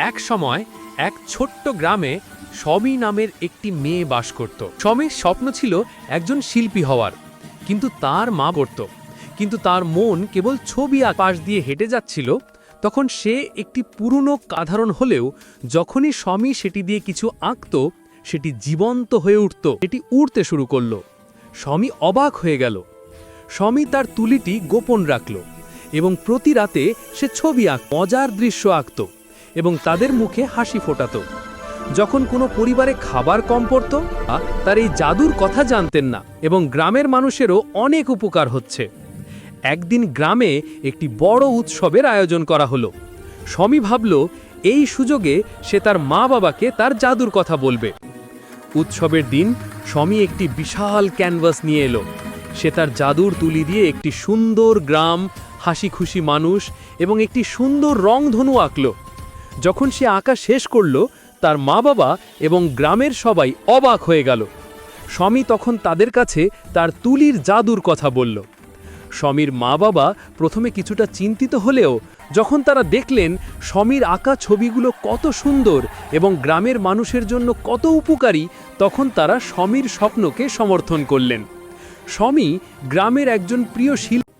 এক সময় এক ছোট্ট গ্রামে সমী নামের একটি মেয়ে বাস করত। সমীর স্বপ্ন ছিল একজন শিল্পী হওয়ার, কিন্তু তার মা পড়ত, কিন্তু তার মন কেবল ছবি পাশ দিয়ে হেঁটে যাচ্ছিল। তখন সে একটি পুরনো সাধারণ হলেও যখনই সমী সেটি দিয়ে কিছু আঁকত, সেটি জীবন্ত হয়ে উঠত, এটি উড়তে শুরু করল। সমী অবাক হয়ে গেল। সমী তার তুলিটি গোপন রাখল এবং প্রতি রাতে সে ছবি মজার দৃশ্য আঁকত এবং তাদের মুখে হাসি ফোটাত। যখন কোনো পরিবারে খাবার কম পড়ত, তার এই জাদুর কথা জানতেন না এবং গ্রামের মানুষেরও অনেক উপকার হচ্ছে। একদিন গ্রামে একটি বড় উৎসবের আয়োজন করা হলো। সমী ভাবল এই সুযোগে সে তার মা বাবাকে তার জাদুর কথা বলবে। উৎসবের দিন সমী একটি বিশাল ক্যানভাস নিয়ে এলো। সে তার জাদুর তুলি দিয়ে একটি সুন্দর গ্রাম, হাসি খুশি মানুষ এবং একটি সুন্দর রংধনু আঁকল। যখন সে আঁকা শেষ করল, তার মা বাবা এবং গ্রামের সবাই অবাক হয়ে গেল। সমী তখন তাদের কাছে তার তুলির জাদুর কথা বলল। সমীর মা বাবা প্রথমে কিছুটা চিন্তিত হলেও যখন তারা দেখলেন সমীর আঁকা ছবিগুলো কত সুন্দর এবং গ্রামের মানুষের জন্য কত উপকারী, তখন তারা সমীর স্বপ্নকে সমর্থন করলেন। সমী গ্রামের একজন প্রিয় শিল্পী